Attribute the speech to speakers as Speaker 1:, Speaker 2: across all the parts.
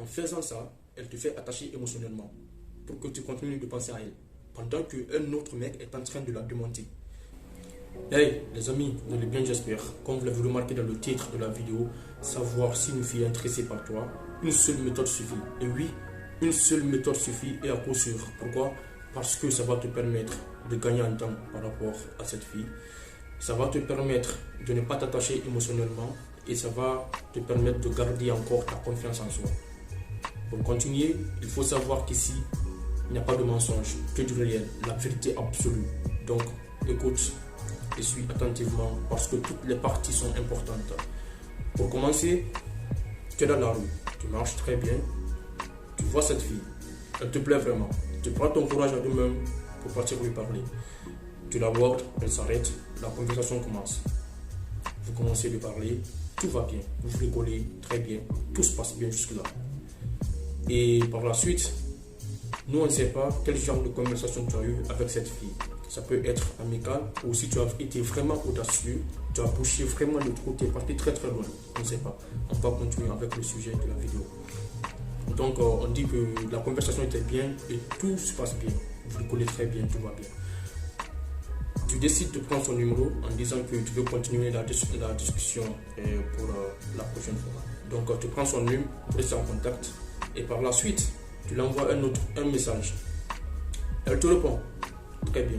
Speaker 1: faisant ça, elle te fait attacher émotionnellement pour que tu continues de penser à elle, pendant qu'un autre mec est en train de la démonter. Hey les amis, vous allez bien j'espère. Comme vous l'avez remarqué dans le titre de la vidéo, savoir si une fille est intéressée par toi, une seule méthode suffit. Et oui, une seule méthode suffit et à coup sûr. Pourquoi? Parce que ça va te permettre de gagner en temps par rapport à cette fille. Ça va te permettre de ne pas t'attacher émotionnellement et ça va te permettre de garder encore ta confiance en soi. Pour continuer, il faut savoir qu'ici, il n'y a pas de mensonge, que du réel, la vérité absolue. Donc, écoute et suis attentivement parce que toutes les parties sont importantes. Pour commencer, tu es dans la rue, tu marches très bien, tu vois cette fille, elle te plaît vraiment, tu prends ton courage à deux-mêmes pour partir lui parler. Tu l'abordes, elle s'arrête, la conversation commence. Vous commencez de parler, tout va bien, vous rigolez très bien, tout se passe bien jusque-là. Et par la suite, nous on ne sait pas quel genre de conversation tu as eu avec cette fille. Ça peut être amical ou si tu as été vraiment audacieux, tu as poussé vraiment le trou, tu es parti très très loin. On ne sait pas. On va continuer avec le sujet de la vidéo. Donc on dit que la conversation était bien et tout se passe bien. Vous rigolez très bien, tout va bien. Tu décides de prendre son numéro en disant que tu veux continuer la discussion pour la prochaine fois. Donc tu prends son numéro, vous restez en contact et par la suite, tu lui envoies un message. Elle te répond. Très bien.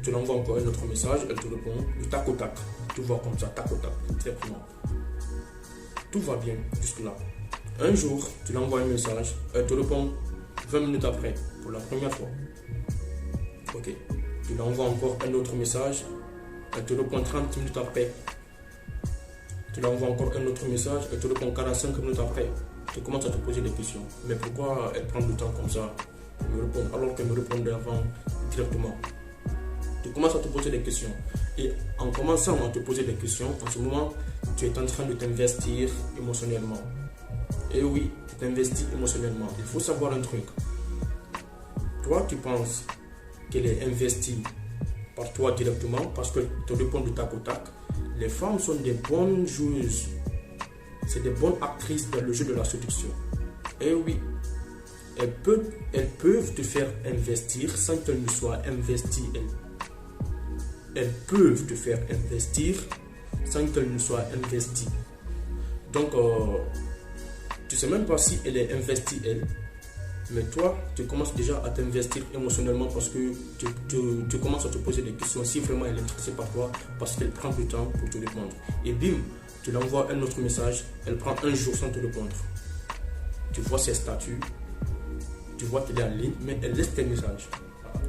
Speaker 1: Tu l'envoies encore un autre message, elle te répond du tac au tac. Tu vois comme ça, tac au tac, directement. Tout va bien jusque-là. Un jour, tu l'envoies un message, elle te répond 20 minutes après, pour la première fois. Ok. Tu l'envoies encore un autre message, elle te répond 30 minutes après. Tu l'envoies encore un autre message, elle te répond 45 minutes après. Tu commences à te poser des questions. Mais pourquoi elle prend du temps comme ça me répondre alors qu'elle me répondait avant directement? Tu commences à te poser des questions. Et en commençant à te poser des questions, en ce moment, tu es en train de t'investir émotionnellement. Et oui, tu t'investis émotionnellement. Il faut savoir un truc. Toi, tu penses qu'elle est investie par toi directement parce qu'elle te répond de tac au tac. Les femmes sont des bonnes joueuses. C'est des bonnes actrices dans le jeu de la séduction. Et oui, elles peuvent te faire investir sans qu'elles ne soient investies elles. Elles peuvent te faire investir sans qu'elles ne soient investies. Donc, tu ne sais même pas si elle est investie elle. Mais toi, tu commences déjà à t'investir émotionnellement parce que tu commences à te poser des questions si vraiment elle est intéressée par toi parce qu'elle prend du temps pour te répondre. Et bim, tu l'envoies un autre message, elle prend un jour sans te répondre. Tu vois ses statuts, tu vois qu'elle est en ligne, mais elle laisse tes messages.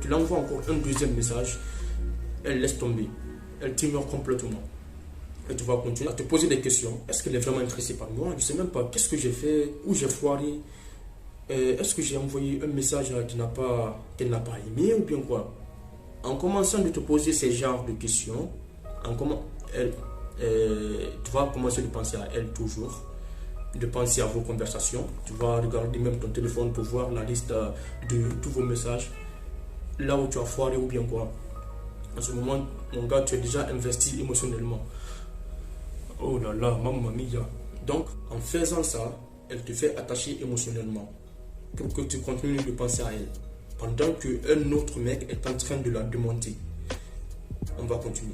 Speaker 1: Tu l'envoies encore un deuxième message, elle laisse tomber, elle t'ignore complètement. Et tu vas continuer à te poser des questions. Est-ce qu'elle est vraiment intéressée par moi? Je ne sais même pas. Qu'est-ce que j'ai fait? Où j'ai foiré? Est-ce que j'ai envoyé un message qu'elle n'a pas aimé ou bien quoi? En commençant de te poser ces genres de questions, tu vas commencer de penser à elle toujours, de penser à vos conversations. Tu vas regarder même ton téléphone pour voir la liste de tous vos messages, là où tu as foiré ou bien quoi. En ce moment, mon gars, tu es déjà investi émotionnellement. Oh là là, mamma mia. Donc, en faisant ça, elle te fait attacher émotionnellement pour que tu continues de penser à elle, pendant qu'un autre mec est en train de la démonter. On va continuer.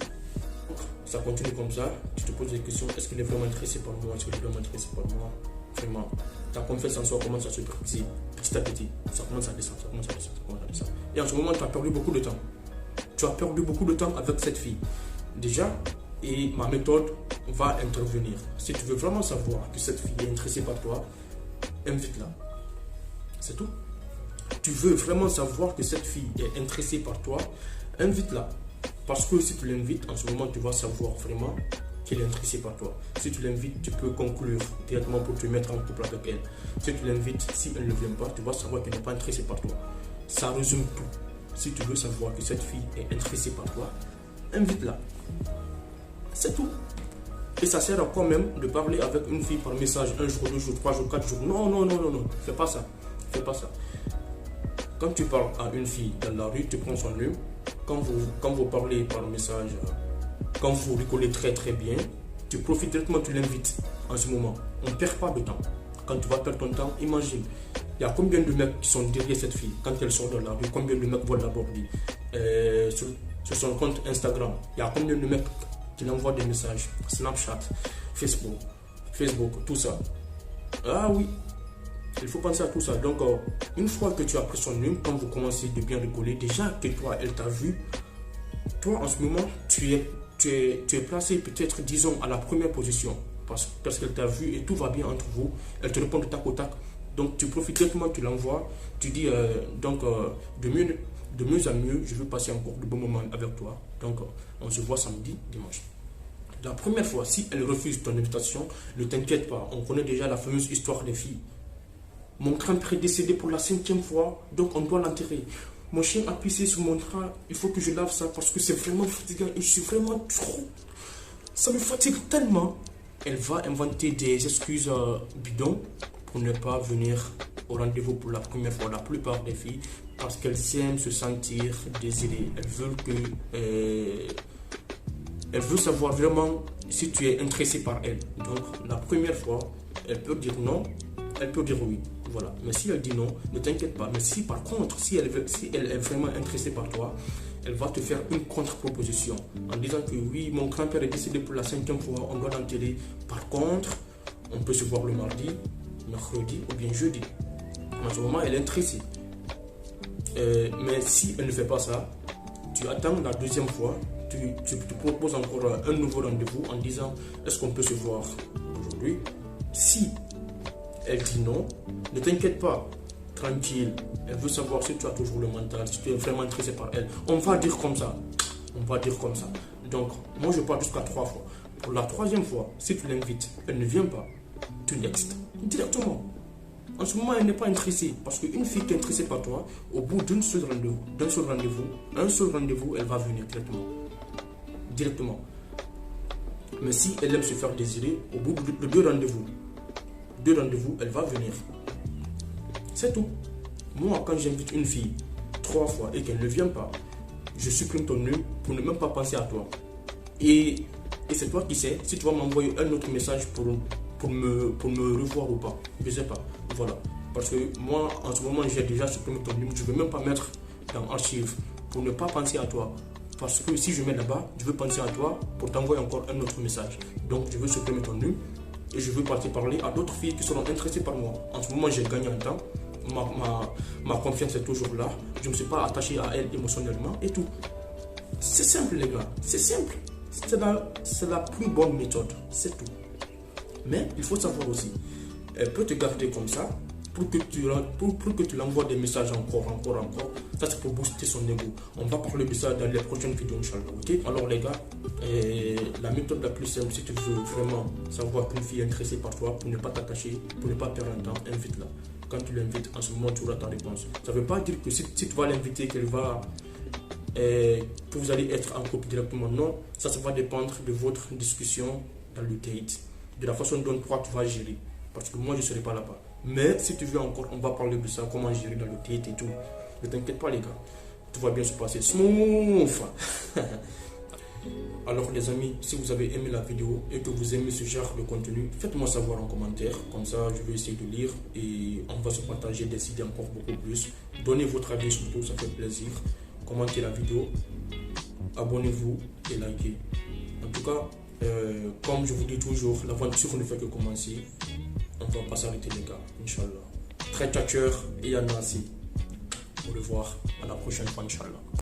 Speaker 1: Ça continue comme ça, tu te poses des questions, est-ce qu'elle est vraiment intéressée par moi? Est-ce qu'elle est vraiment intéressée par moi? Vraiment, ta confiance en soi commence à se briser petit à petit. Ça commence à descendre, ça commence à descendre, ça commence à descendre. Et en ce moment, tu as perdu beaucoup de temps. Tu as perdu beaucoup de temps avec cette fille. Déjà, et ma méthode va intervenir. Si tu veux vraiment savoir que cette fille est intéressée par toi, invite-la. C'est tout. Tu veux vraiment savoir que cette fille est intéressée par toi, invite-la. Parce que si tu l'invites, en ce moment, tu vas savoir vraiment qu'elle est intéressée par toi. Si tu l'invites, tu peux conclure directement pour te mettre en couple avec elle. Si tu l'invites, si elle ne vient pas, tu vas savoir qu'elle n'est pas intéressée par toi. Ça résume tout. Si tu veux savoir que cette fille est intéressée par toi, invite-la. C'est tout. Et ça sert à quoi même de parler avec une fille par message 1 jour, 2 jours, 3 jours, 4 jours? Non, non, non, non, non. Fais pas ça. Fais pas ça. Quand tu parles à une fille dans la rue, tu prends son numéro. Quand vous parlez par message, quand vous rigolez très très bien, tu profites directement, tu l'invites en ce moment. On ne perd pas de temps. quand tu vas perdre ton temps, imagine, il y a combien de mecs qui sont derrière cette fille quand elle sort de la rue, combien de mecs vont l'aborder sur son compte Instagram, il y a combien de mecs qui lui envoient des messages, Snapchat, Facebook, tout ça. Ah oui, il faut penser à tout ça. Donc, une fois que tu as pris son numéro, quand vous commencez de bien rigoler, déjà que toi, elle t'a vu, toi, en ce moment, tu es placé peut-être, disons, à la première position. Parce qu'elle t'a vu et tout va bien entre vous. Elle te répond de tac au tac. Donc, tu profites directement, tu l'envoies. Tu dis, de mieux en mieux, je veux passer encore de bons moments avec toi. Donc, on se voit samedi, dimanche. La première fois, si elle refuse ton invitation, ne t'inquiète pas. On connaît déjà la fameuse histoire des filles. Mon grand-père est décédé pour la 5e fois, donc on doit l'enterrer. Mon chien a pissé sur mon drap, il faut que je lave ça parce que c'est vraiment fatigant et je suis vraiment trop. Ça me fatigue tellement. Elle va inventer des excuses bidons pour ne pas venir au rendez-vous pour la première fois. La plupart des filles, parce qu'elles aiment se sentir désirées. Elles veulent savoir vraiment si tu es intéressé par elle. Donc la première fois, elle peut dire non, elle peut dire oui. Voilà. Mais si elle dit non, ne t'inquiète pas. Mais si par contre, si elle est vraiment intéressée par toi, elle va te faire une contre-proposition en disant que oui, mon grand-père est décédé pour la 5e fois, on doit l'enterrer. Par contre, on peut se voir le mardi, mercredi ou bien jeudi. En ce moment, elle est intéressée. Mais si elle ne fait pas ça, tu attends la 2e fois, tu te proposes encore un nouveau rendez-vous en disant est-ce qu'on peut se voir aujourd'hui? Si elle dit non, ne t'inquiète pas, tranquille. Elle veut savoir si tu as toujours le mental, si tu es vraiment intéressé par elle. On va dire comme ça. Donc, moi je parle jusqu'à 3 fois. Pour la 3e fois, si tu l'invites, elle ne vient pas, tu next. Directement. En ce moment, elle n'est pas intéressée. Parce qu'une fille qui est intéressée par toi, au bout d'un seul rendez-vous, elle va venir directement. Mais si elle aime se faire désirer, au bout de 2 rendez-vous, elle va venir. C'est tout. Moi, quand j'invite une fille 3 fois et qu'elle ne vient pas, je supprime ton nom pour ne même pas penser à toi. Et c'est toi qui sais si tu vas m'envoyer un autre message pour me revoir ou pas. Je ne sais pas. Voilà. Parce que moi, en ce moment, j'ai déjà supprimé ton nom. Je ne veux même pas mettre dans archive pour ne pas penser à toi. Parce que si je mets là-bas, je veux penser à toi pour t'envoyer encore un autre message. Donc, je veux supprimer ton nom. Et je veux partir parler à d'autres filles qui seront intéressées par moi. En ce moment, j'ai gagné un temps. Ma confiance est toujours là. Je ne me suis pas attaché à elle émotionnellement et tout. C'est simple, les gars. C'est simple. C'est la plus bonne méthode. C'est tout. Mais il faut savoir aussi, elle peut te garder comme ça pour que tu l'envoies des messages encore. Ça, c'est pour booster son ego. On va parler de ça dans les prochaines vidéos, Inch'Allah. Ok? Alors, les gars, la méthode la plus simple, si tu veux vraiment savoir qu'une fille est intéressée par toi, pour ne pas t'attacher, pour ne pas perdre un temps, invite-la. Quand tu l'invites, en ce moment, tu auras ta réponse. Ça ne veut pas dire que si tu vas l'inviter, que vous allez être en couple directement. Non, ça va dépendre de votre discussion dans le date, de la façon dont toi tu vas gérer. Parce que moi, je ne serai pas là-bas. Mais si tu veux encore, on va parler de ça, comment gérer dans le date et tout. Ne t'inquiète pas, les gars. Tout va bien se passer. Smooth. Alors, les amis, si vous avez aimé la vidéo et que vous aimez ce genre de contenu, faites-moi savoir en commentaire. Comme ça, je vais essayer de lire et on va se partager des idées encore beaucoup plus. Donnez votre avis surtout, ça fait plaisir. Commentez la vidéo, abonnez-vous et likez. En tout cas, comme je vous dis toujours, l'aventure ne fait que commencer. On ne va pas s'arrêter, les gars, Inch'Allah. Très tchatcheur et Yanasi. Au revoir, à la prochaine fois, Inch'Allah.